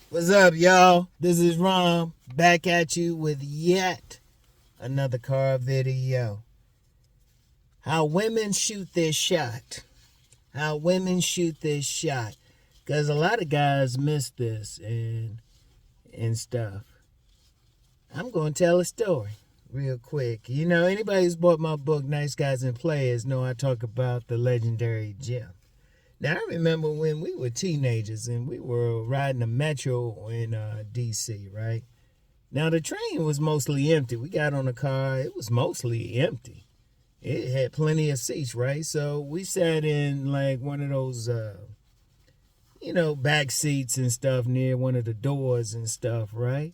What's up, y'all? This is Rom, back at you with yet another car video. How women shoot their shot. How women shoot their shot. Because a lot of guys miss this and stuff. I'm going to tell a story real quick. You know, anybody who's bought my book, Nice Guys and Players, know I talk about the legendary Jim. Now, I remember when we were teenagers and we were riding the metro in D.C., right? Now, the train was mostly empty. We got on a car. It was mostly empty. It had plenty of seats, right? So we sat in like one of those, back seats and stuff near one of the doors and stuff, right?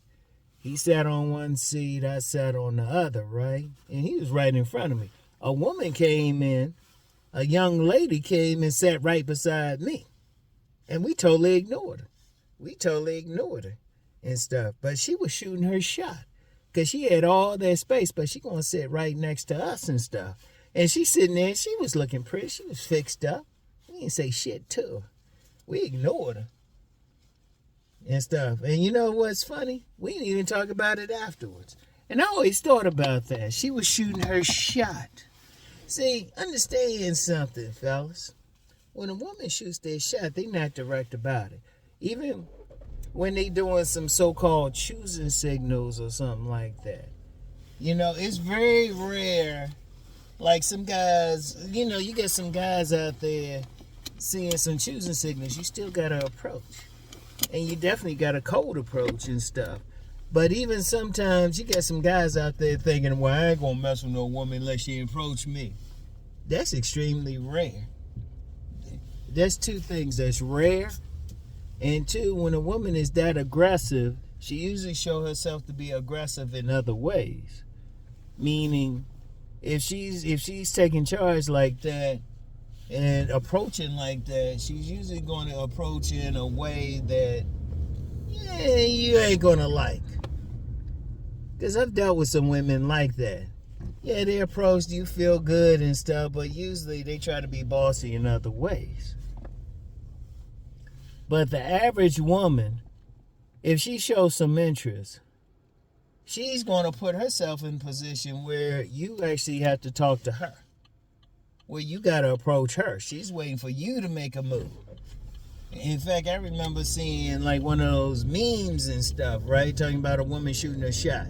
He sat on one seat. I sat on the other, right? And he was right in front of me. A woman came in. A young lady came and sat right beside me. And we totally ignored her. And stuff. But she was shooting her shot. Because she had all that space, but she going to sit right next to us and stuff. And she sitting there, she was looking pretty. She was fixed up. We didn't say shit to her. We ignored her. And stuff. And you know what's funny? We didn't even talk about it afterwards. And I always thought about that. She was shooting her shot. See, understand something, fellas. When a woman shoots their shot, they not direct about it. Even when they doing some so-called choosing signals or something like that. You know, it's very rare. Like some guys, you get some guys out there seeing some choosing signals. You still got to approach. And you definitely got a cold approach and stuff. But even sometimes you got some guys out there thinking, well, I ain't going to mess with no woman unless she approach me. That's extremely rare. That's two things. That's rare. And two, when a woman is that aggressive, she usually shows herself to be aggressive in other ways. Meaning, if she's taking charge like that and approaching like that, she's usually going to approach in a way that you ain't going to like. Because I've dealt with some women like that. Yeah, they approach, you feel good and stuff, but usually they try to be bossy in other ways. But the average woman, if she shows some interest, she's going to put herself in a position where you actually have to talk to her. Where you got to approach her. She's waiting for you to make a move. In fact, I remember seeing like one of those memes and stuff, right? Talking about a woman shooting a shot.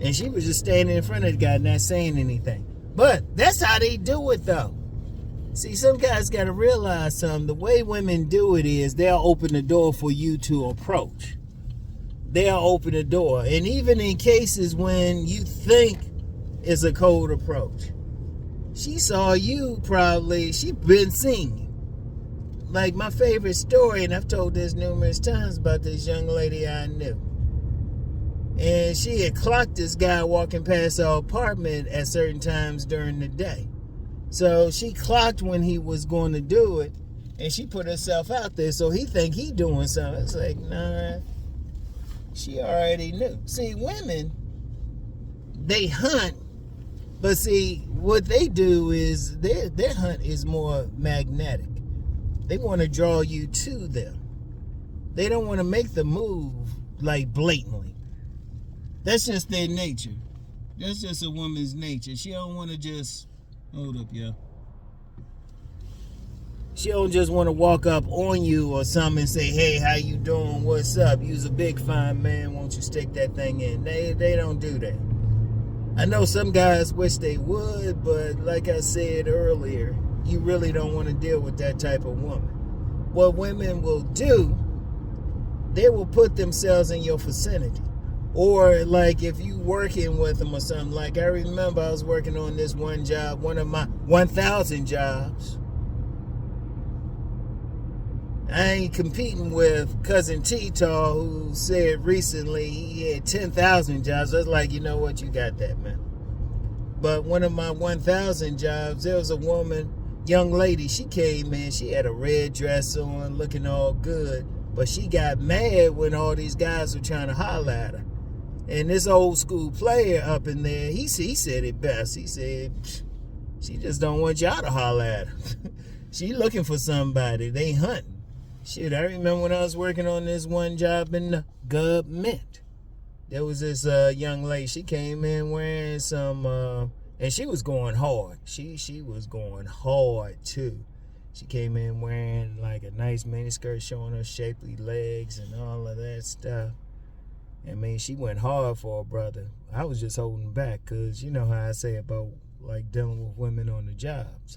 And she was just standing in front of the guy not saying anything. But that's how they do it, though. See, some guys got to realize something. The way women do it is they'll open the door for you to approach. They'll open the door. And even in cases when you think it's a cold approach, she saw you probably, she been seeing you. Like my favorite story, and I've told this numerous times about this young lady I knew. And she had clocked this guy walking past our apartment at certain times during the day. So she clocked when he was going to do it, and she put herself out there. So he think he doing something. It's like, nah, she already knew. See, women, they hunt, but see, what they do is their hunt is more magnetic. They want to draw you to them. They don't want to make the move like blatantly. That's just their nature. That's just a woman's nature. She don't want to just... Hold up, yo. She don't just want to walk up on you or something and say, hey, how you doing? What's up? You's a big fine man. Won't you stick that thing in? They don't do that. I know some guys wish they would, but like I said earlier, you really don't want to deal with that type of woman. What women will do, they will put themselves in your vicinity. Or like if you working with them or something, like I remember I was working on this one job, one of my 1,000 jobs. I ain't competing with Cousin T-Tar, who said recently he had 10,000 jobs. I was like, you know what, you got that, man. But one of my 1,000 jobs, there was a woman, young lady, she came in, she had a red dress on, looking all good. But she got mad when all these guys were trying to holler at her. And this old school player up in there, he said it best. He said, she just don't want y'all to holler at her. She looking for somebody. They hunting. Shit, I remember when I was working on this one job in the government. There was this young lady. She came in wearing some, and she was going hard. She was going hard too. She came in wearing like a nice miniskirt showing her shapely legs and all of that stuff. I mean, she went hard for a brother. I was just holding back because you know how I say about like dealing with women on the jobs.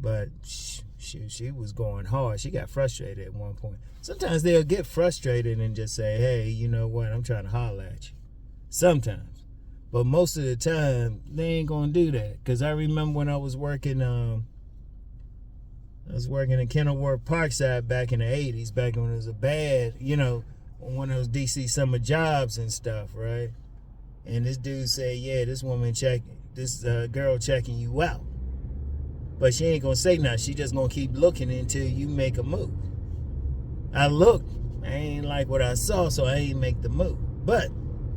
But she was going hard. She got frustrated at one point. Sometimes they'll get frustrated and just say, hey, you know what, I'm trying to holler at you. Sometimes. But most of the time, they ain't going to do that. Because I remember when I was working in Kenilworth Parkside back in the 80s, back when it was a bad, you know, one of those DC summer jobs and stuff, right? And this dude said, yeah, this girl checking you out. But she ain't gonna say nothing. She just gonna keep looking until you make a move. I looked. I ain't like what I saw, so I ain't make the move. But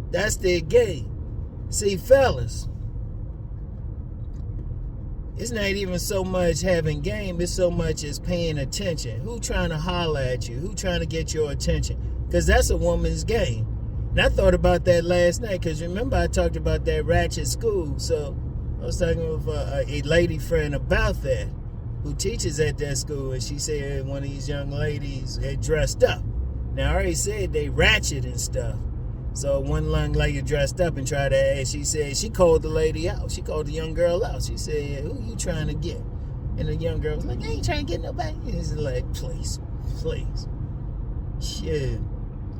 that's their game. See, fellas, it's not even so much having game. It's so much as paying attention. Who trying to holler at you? Who trying to get your attention? Because that's a woman's game. And I thought about that last night. Because remember I talked about that ratchet school. So I was talking with a lady friend about that who teaches at that school, and she said one of these young ladies had dressed up. Now, I already said they ratchet and stuff. So one young lady dressed up and tried to ask. She said she called the lady out. She called the young girl out. She said, who you trying to get? And the young girl was like, I ain't trying to get nobody. And he's like, please. Shit.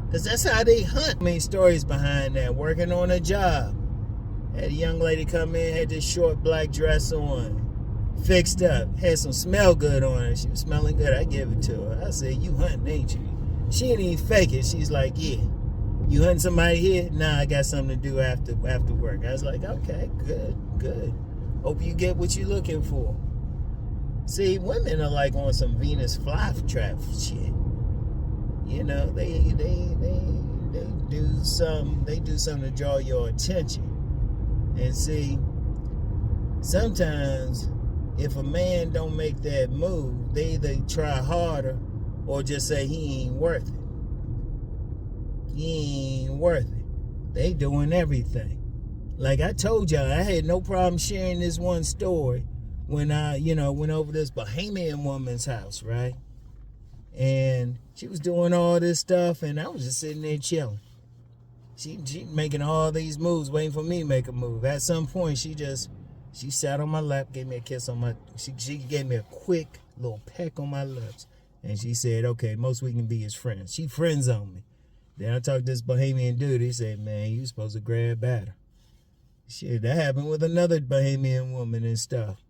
Because that's how they hunt. I mean, stories behind that. Working on a job. Had a young lady come in, had this short black dress on, fixed up, had some smell good on her. She was smelling good. I gave it to her. I said, you hunting, ain't you? She didn't even fake it. She's like, yeah. You hunting somebody here? Nah, I got something to do after work. I was like, okay, good. Hope you get what you're looking for. See, women are like on some Venus flytrap shit. You know, they do something to draw your attention. And see, sometimes if a man don't make that move, they either try harder or just say he ain't worth it. He ain't worth it. They doing everything. Like I told y'all, I had no problem sharing this one story when I, went over this Bahamian woman's house, right? And she was doing all this stuff, and I was just sitting there chilling. She making all these moves, waiting for me to make a move. At some point, she sat on my lap, gave me a kiss on my. She gave me a quick little peck on my lips, and she said, "Okay, most we can be is friends." She friends on me. Then I talked to this Bahamian dude. He said, "Man, you supposed to grab at her." Shit, that happened with another Bahamian woman and stuff.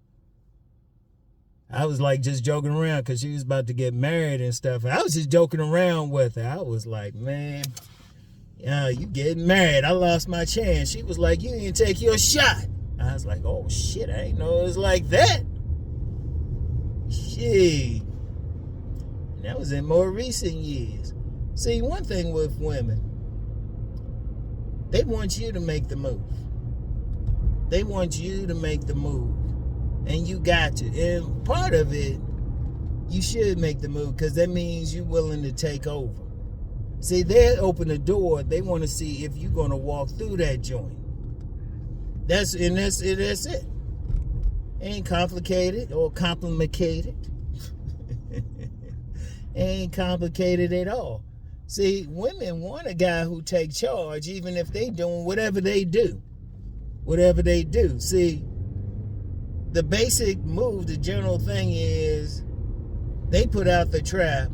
I was like just joking around because she was about to get married and stuff. I was just joking around with her. I was like, man. Yeah, you getting married. I lost my chance. She was like, you didn't take your shot. I was like, oh, shit, I didn't know it was like that. Shit. And that was in more recent years. See, one thing with women, they want you to make the move. They want you to make the move. And you got to. And part of it, you should make the move because that means you're willing to take over. See, they open the door. They want to see if you're going to walk through that joint. That's it. It ain't complicated or complicated. Ain't complicated at all. See, women want a guy who take charge, even if they doing whatever they do. Whatever they do. See, the basic move, the general thing is they put out the trap.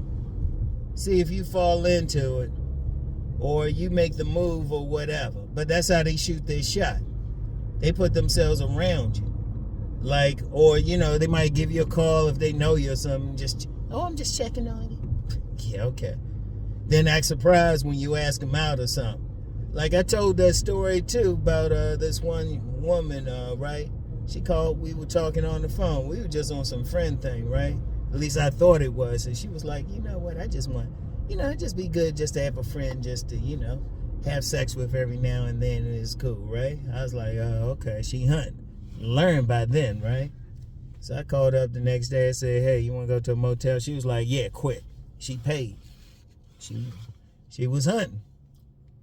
See if you fall into it or you make the move or whatever. But that's how they shoot their shot. They put themselves around you. Like, or, they might give you a call if they know you or something. I'm just checking on you. Yeah, okay. Then act surprised when you ask them out or something. Like I told that story too about this one woman, right? She called, we were talking on the phone. We were just on some friend thing, right? At least I thought it was. And she was like, you know what? I just want, it'd just be good just to have a friend just to, have sex with every now and then. And it's cool, right? I was like, oh, okay. She hunting. Learned by then, right? So I called up the next day and said, hey, you want to go to a motel? She was like, yeah, quick. She paid. She was hunting.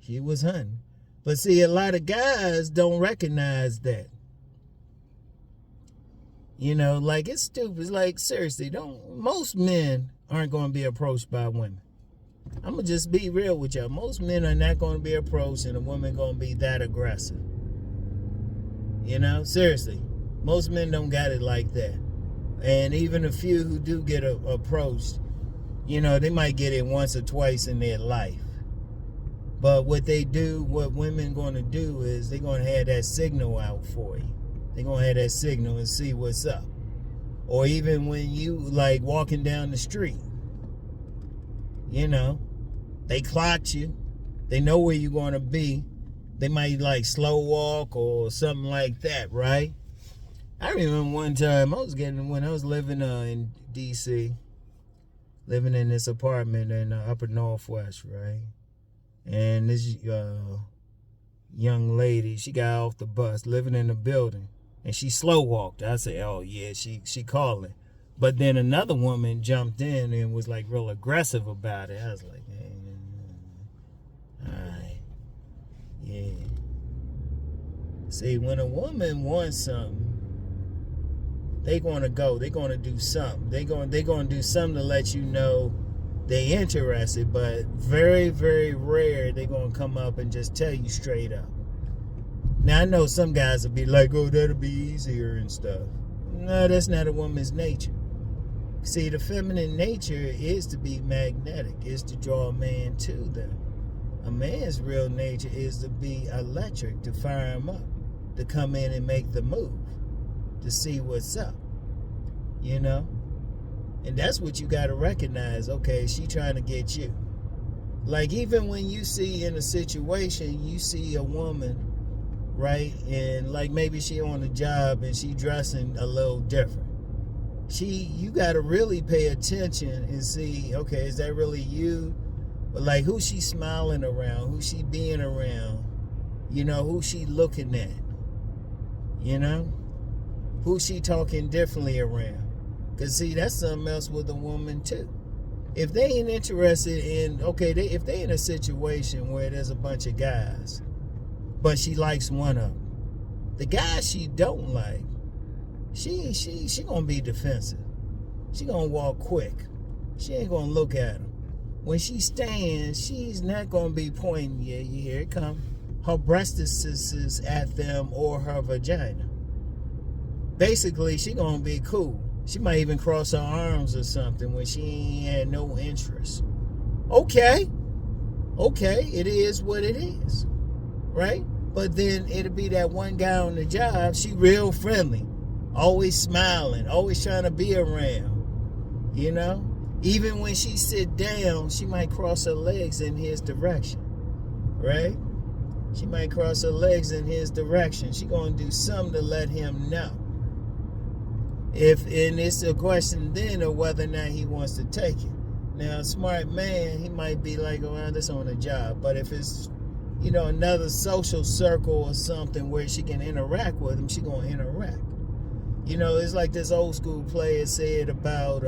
She was hunting. But see, a lot of guys don't recognize that. You know, like, it's stupid. It's like, seriously, most men aren't going to be approached by women. I'm going to just be real with y'all. Most men are not going to be approached and a woman going to be that aggressive. You know, seriously. Most men don't got it like that. And even a few who do get approached, you know, they might get it once or twice in their life. But what women going to do is they're going to have that signal out for you. They're going to have that signal and see what's up. Or even when you, like, walking down the street, you know, they clocked you. They know where you're going to be. They might, like, slow walk or something like that, right? I remember one time when I was living in D.C., living in this apartment in the upper Northwest, right? And this young lady, she got off the bus, living in the building, and she slow walked. I said, oh yeah, she calling. But then another woman jumped in and was like real aggressive about it. I was like, hey, all right, yeah. See, when a woman wants something, they gonna go. They gonna do something. They gonna do something to let you know they interested. But very, very rare they gonna come up and just tell you straight up. Now, I know some guys will be like, oh, that'll be easier and stuff. No, that's not a woman's nature. See, the feminine nature is to be magnetic, is to draw a man to them. A man's real nature is to be electric, to fire him up, to come in and make the move, to see what's up, you know? And that's what you got to recognize. Okay, she trying to get you. Like, even when you see in a situation, you see a woman, right? And like maybe she on a job and she dressing a little different. You got to really pay attention and see, okay, is that really you? But like, who she smiling around? Who she being around? You know, who she looking at? You know? Who she talking differently around? Because see, that's something else with a woman too. If they ain't interested in, if they in a situation where there's a bunch of guys, but she likes one of them. The guy she don't like, she gonna be defensive. She gonna walk quick. She ain't gonna look at him. When she stands, she's not gonna be pointing, yeah, you hear it come, her breastises at them or her vagina. Basically, she gonna be cool. She might even cross her arms or something when she ain't had no interest. Okay, it is what it is, right? But then it'll be that one guy on the job, she real friendly, always smiling, always trying to be around, you know? Even when she sit down, she might cross her legs in his direction, right? She might cross her legs in his direction. She gonna do something to let him know. And it's a question then of whether or not he wants to take it. Now, a smart man, he might be like, oh, that's on the job. But if it's, you know, another social circle or something where she can interact with him, she gonna interact. You know, it's like this old school player said about,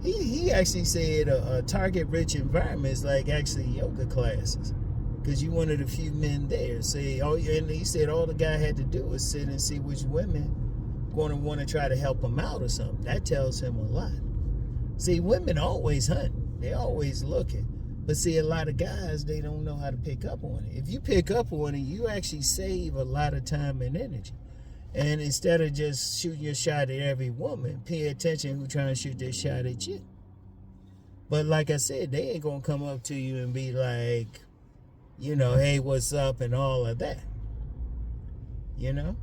he actually said a target-rich environment is like actually yoga classes. Because you one of the few men there. And he said all the guy had to do was sit and see which women going to want to try to help him out or something. That tells him a lot. See, women always hunt. They're always looking. But see, a lot of guys, they don't know how to pick up on it. If you pick up on it, you actually save a lot of time and energy. And instead of just shooting your shot at every woman, pay attention who trying to shoot their shot at you. But like I said, they ain't going to come up to you and be like, you know, hey, what's up and all of that. You know?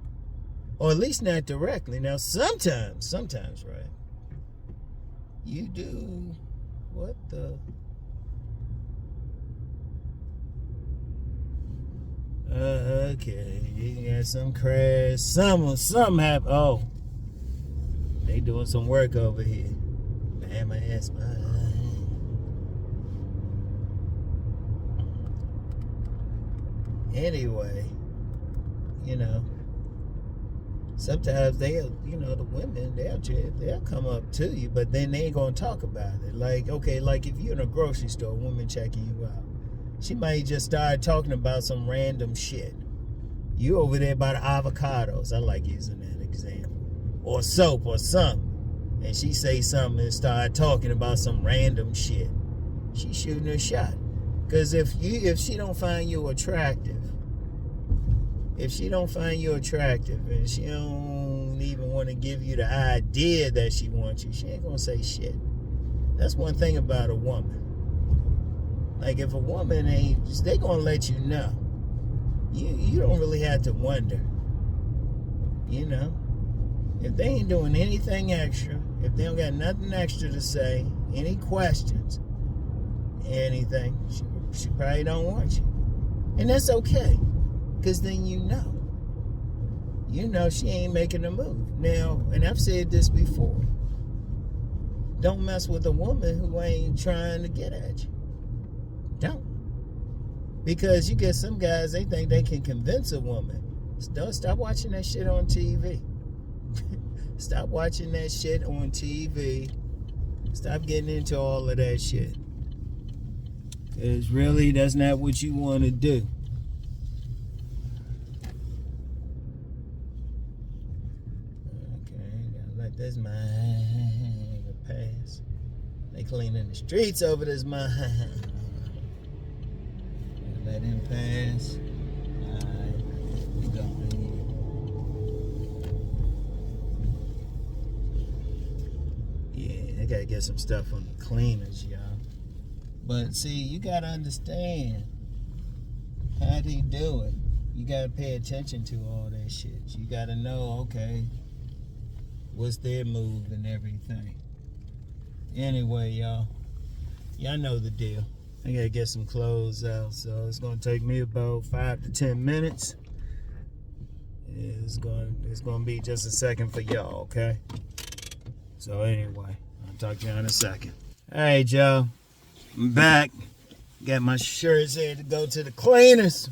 Or at least not directly. Now, sometimes, right? You do, what the? Okay, you got some crash. Some have, oh, they doing some work over here. Man, my ass, anyway, you know. sometimes they'll, the women, they'll come up to you, but then they ain't gonna talk about it. Like, okay, like if you're in a grocery store, a woman checking you out, she might just start talking about some random shit. You over there by the avocados, I like using that example, or soap or something, and she say something and start talking about some random shit. She's shooting her shot. Because if she don't find you attractive, and she don't even want to give you the idea that she wants you, she ain't gonna say shit. That's one thing about a woman. Like, if a woman they gonna let you know. You don't really have to wonder. If they ain't doing anything extra, if they don't got nothing extra to say, any questions, anything, she probably don't want you. And that's okay. Because then you know she ain't making a move. Now, and I've said this before, don't mess with a woman who ain't trying to get at you. Don't. Because you get some guys, they think they can convince a woman. Don't stop watching that shit on TV. Stop watching that shit on TV. Stop getting into all of that shit. Because really, that's not what you want to do. This mine pass. They cleaning the streets over this mine. Let him pass. Alright, we going here. Yeah, I gotta get some stuff from the cleaners, y'all. But see, you gotta understand how they do it. You gotta pay attention to all that shit. You gotta know, okay, what's their move and everything. Anyway, y'all know the deal. I gotta get some clothes out, so it's gonna take me about 5 to 10 minutes. It's gonna be just a second for y'all, okay? So anyway, I'll talk to you in a second. All right, y'all, I'm back. Got my shirts here to go to the cleaners.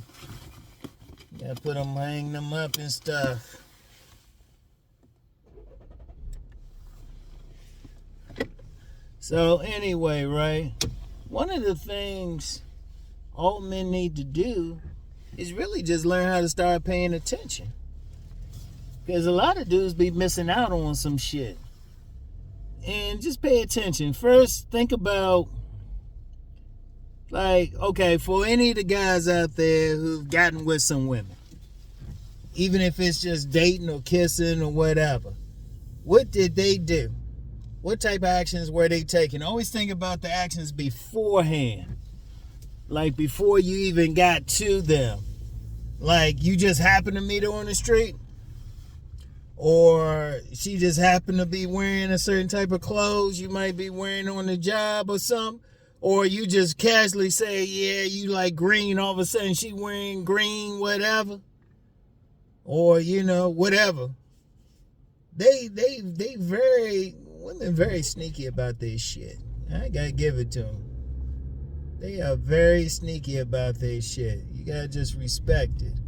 Gotta hang them up and stuff. So anyway, right, one of the things all men need to do is really just learn how to start paying attention. Because a lot of dudes be missing out on some shit. And just pay attention. First, think about, like, okay, for any of the guys out there who've gotten with some women, even if it's just dating or kissing or whatever, what did they do? What type of actions were they taking? Always think about the actions beforehand. Like before you even got to them. Like you just happened to meet her on the street. Or she just happened to be wearing a certain type of clothes you might be wearing on the job or something. Or you just casually say, yeah, you like green. All of a sudden she wearing green, whatever. Or, whatever. Women very sneaky about this shit. I gotta give it to them. They are very sneaky about this shit. You gotta just respect it.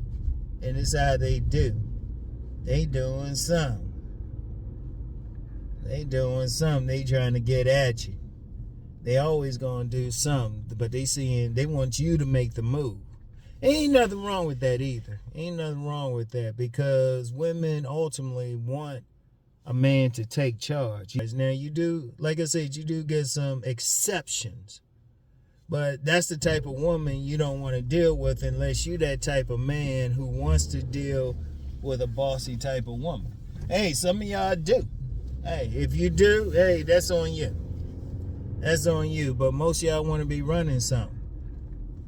And it's how they do. They doing something. They trying to get at you. They always gonna do something, but they want you to make the move. Ain't nothing wrong with that either. Ain't nothing wrong with that, because women ultimately want a man to take charge. Now you do, like I said, you do get some exceptions, but that's the type of woman you don't want to deal with unless you that type of man who wants to deal with a bossy type of woman. Hey, some of y'all do. Hey, if you do, hey, that's on you. That's on you. But most of y'all want to be running something.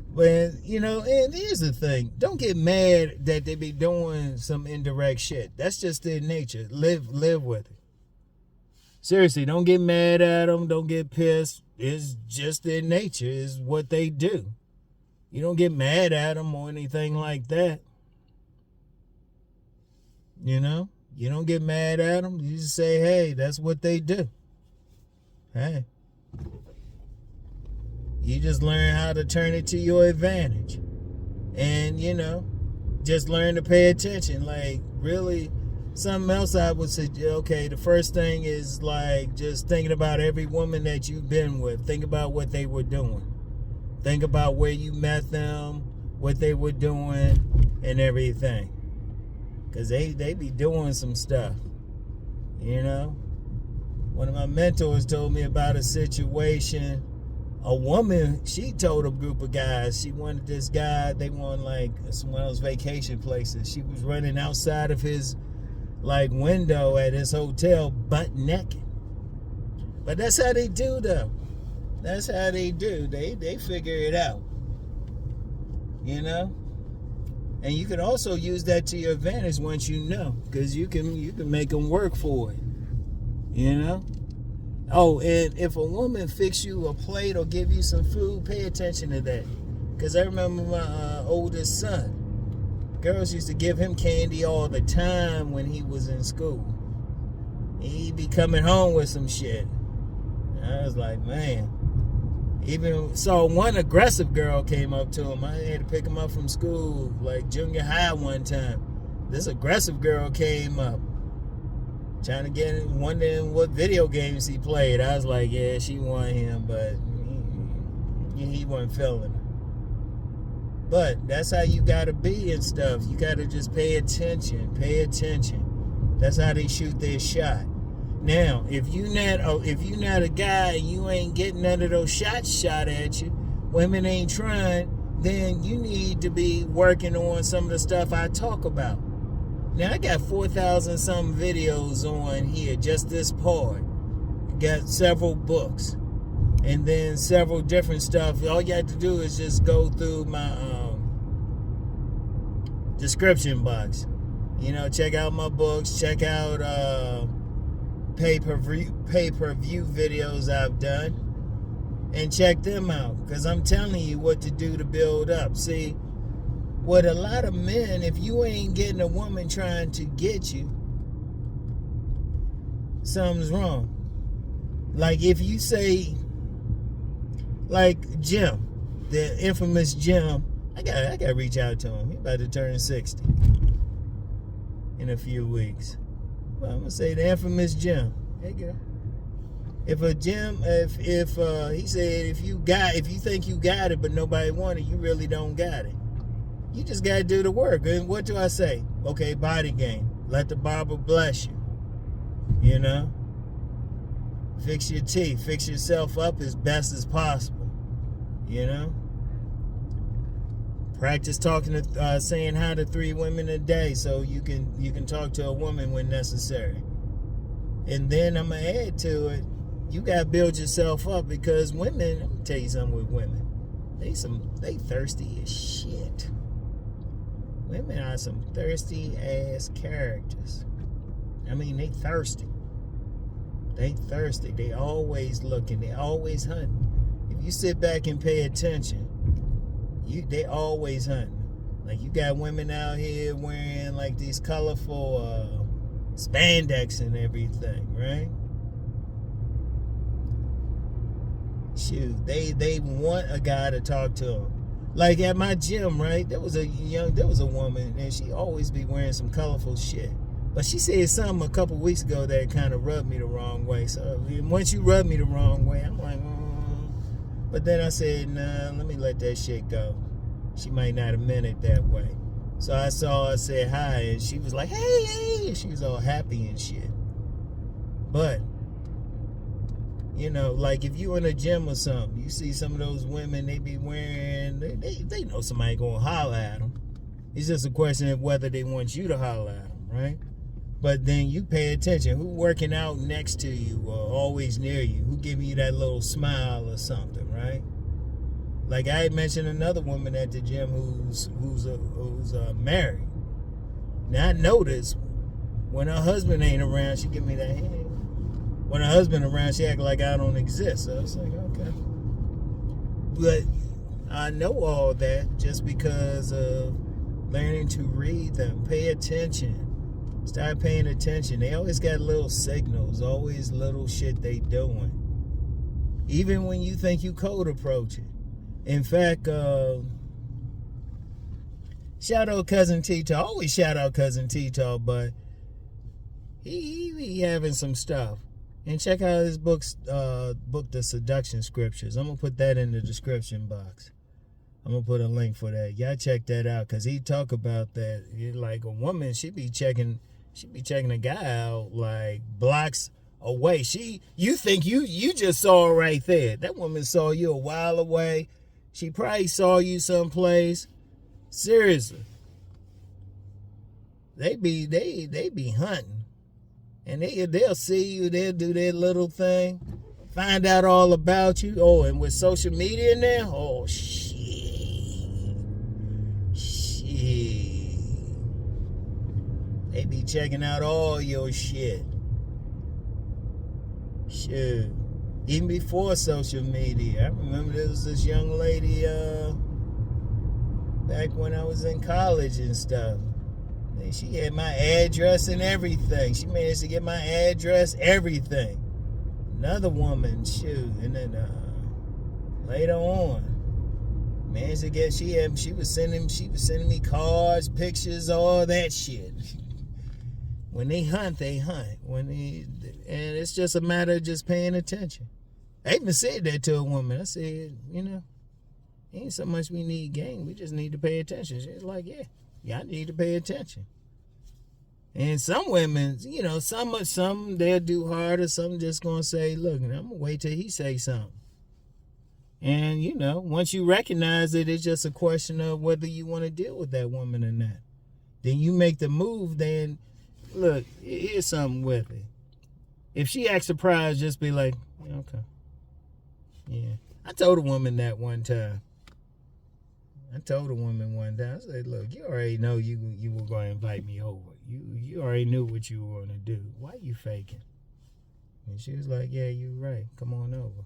But, and here's the thing. Don't get mad that they be doing some indirect shit. That's just their nature. Live with it. Seriously, don't get mad at them. Don't get pissed. It's just their nature. It's what they do. You don't get mad at them or anything like that. You don't get mad at them. You just say, hey, that's what they do. Hey. You just learn how to turn it to your advantage. And, just learn to pay attention. Like, really something else I would say, okay, the first thing is like just thinking about every woman that you've been with. Think about what they were doing. Think about where you met them, what they were doing, and everything. Because they be doing some stuff, you know? One of my mentors told me about a situation. A woman, she told a group of guys, she wanted this guy, they wanted like one of those vacation places. She was running outside of his like window at his hotel butt naked. But that's how they do though. That's how they do. They figure it out. You know? And you can also use that to your advantage once you know, because you can make them work for it. You know? Oh, and if a woman fix you a plate or give you some food, pay attention to that. Because I remember my oldest son. Girls used to give him candy all the time when he was in school. He'd be coming home with some shit. And I was like, man. Even saw one aggressive girl came up to him. I had to pick him up from school, like junior high one time. This aggressive girl came up, trying to get him, wondering what video games he played. I was like, yeah, she wanted him, but he wasn't feeling it. But that's how you gotta be and stuff. You gotta just pay attention. Pay attention. That's how they shoot their shot. Now, if you not a guy and you ain't getting none of those shots shot at you, women ain't trying, then you need to be working on some of the stuff I talk about. Now, I got 4,000 some videos on here, just this part. Got several books. And then several different stuff. All you have to do is just go through my description box. You know, check out my books. Check out pay-per-view videos I've done. And check them out. Because I'm telling you what to do to build up. See, with a lot of men, if you ain't getting a woman trying to get you, something's wrong. Like if you say, like Jim, the infamous Jim, I gotta reach out to him. He's about to turn 60 in a few weeks. Well, I'm gonna say the infamous Jim. Hey girl. If a Jim, if he said if you think you got it but nobody want it, you really don't got it. You just gotta do the work. And what do I say? Okay, body game. Let the barber bless you. You know? Fix your teeth. Fix yourself up as best as possible. You know? Practice talking to, saying hi to 3 women a day so you can talk to a woman when necessary. And then I'm going to add to it, you got to build yourself up because women, let me tell you something with women. They thirsty as shit. Women are some thirsty ass characters. I mean, they thirsty. They thirsty. They always looking. They always hunting. If you sit back and pay attention, they always hunting. Like you got women out here wearing like these colorful spandex and everything, right? Shoot, they want a guy to talk to them. Like at my gym, right? There was a woman and she always be wearing some colorful shit. But she said something a couple weeks ago that kind of rubbed me the wrong way. So once you rub me the wrong way, I'm like, But then I said, nah, let me let that shit go. She might not have meant it that way. So I saw her, said hi, and she was like, hey, and she was all happy and shit. But, you know, like if you in a gym or something, you see some of those women, they be wearing, they know somebody gonna holler at them. It's just a question of whether they want you to holler at them, right? But then you pay attention. Who working out next to you or always near you? Who giving you that little smile or something, right? Like I had mentioned another woman at the gym who's married. Now I noticed when her husband ain't around, she give me that hand. When her husband around, she act like I don't exist. So I was like, okay. But I know all that just because of learning to read them, pay attention. Start paying attention. They always got little signals, always little shit they doing. Even when you think you cold approaching. In fact, shout out Cousin T-Tal. Always shout out Cousin T-Tal, but He having some stuff. And check out his book, The Seduction Scriptures. I'm going to put that in the description box. I'm going to put a link for that. Y'all check that out, because he talk about that. Like a woman, she be checking a guy out like blocks away. You think you just saw her right there. That woman saw you a while away. She probably saw you someplace. Seriously. They be hunting. And they'll see you, they'll do their little thing, find out all about you. Oh, and with social media now, oh, shit. They be checking out all your shit. Shit. Even before social media. I remember there was this young lady back when I was in college and stuff. She had my address and everything. She managed to get my address, everything. Another woman, shoot, and then later on, managed to get. She was sending me cards, pictures, all that shit. When they hunt, they hunt. And it's just a matter of just paying attention. I even said that to a woman. I said, ain't so much we need game. We just need to pay attention. She's like, yeah, I need to pay attention. And some women, some they'll do harder. Some just gonna say, look, I'm gonna wait till he say something. And once you recognize it, it's just a question of whether you want to deal with that woman or not. Then you make the move. Then look, here's something with it. If she acts surprised, just be like, okay, yeah. I told a woman that one time. I said, look, you already know you were going to invite me over. You already knew what you were going to do. Why you faking? And she was like, yeah, you're right. Come on over.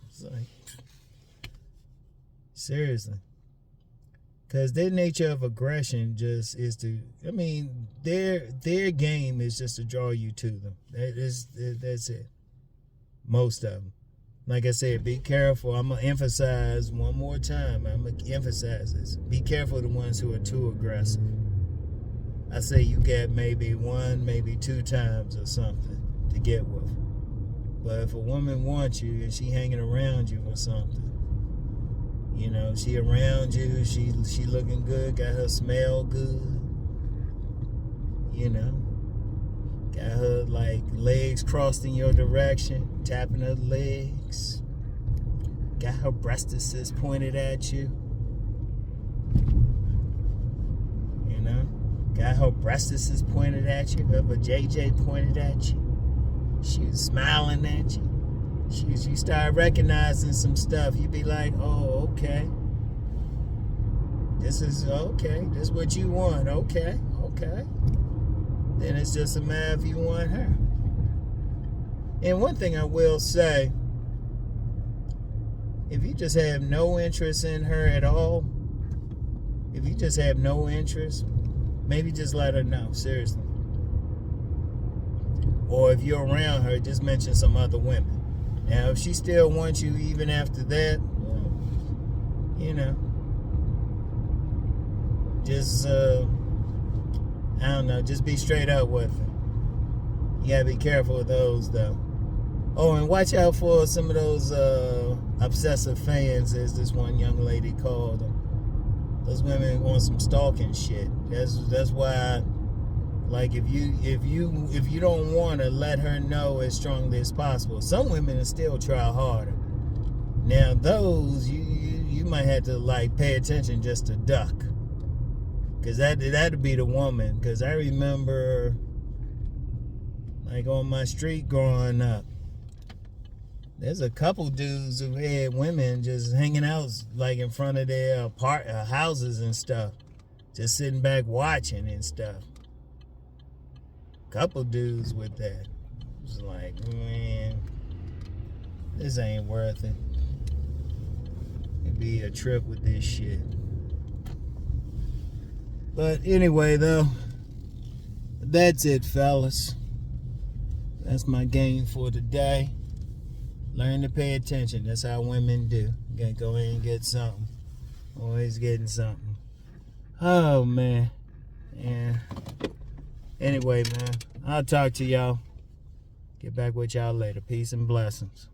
It's like, seriously. Because their nature of aggression just is their game is just to draw you to them. That's it. Most of them. Like I said, be careful. I'm going to emphasize one more time. I'm going to emphasize this. Be careful of the ones who are too aggressive. I say you get maybe 1, maybe 2 times or something to get with them. But if a woman wants you and she hanging around you or something, she around you, she looking good, got her smell good, got her like legs crossed in your direction, tapping her legs. Got her breastises pointed at you. Got her breastises pointed at you. Her JJ pointed at you. She was smiling at you. You start recognizing some stuff. You be like, oh, okay. This is okay. This is what you want. Okay. Then it's just a matter if you want her. And one thing I will say, if you just have no interest in her at all, maybe just let her know, seriously. Or if you're around her, just mention some other women. Now, if she still wants you even after that, just, I don't know, just be straight up with her. You gotta be careful with those, though. Oh, and watch out for some of those obsessive fans, as this one young lady called them. Those women want some stalking shit. That's why, like, if you don't want to, let her know as strongly as possible. Some women will still try harder. Now those you might have to like pay attention just to duck, because that'd be the woman. Because I remember, like, on my street growing up, there's a couple dudes who had women just hanging out like in front of their houses and stuff, just sitting back watching and stuff. Couple dudes with that. It's like, man, this ain't worth it. It'd be a trip with this shit. But anyway, though, that's it, fellas. That's my game for today. Learn to pay attention. That's how women do. You gotta go in and get something. Always getting something. Oh, man. Yeah. Anyway, man. I'll talk to y'all. Get back with y'all later. Peace and blessings.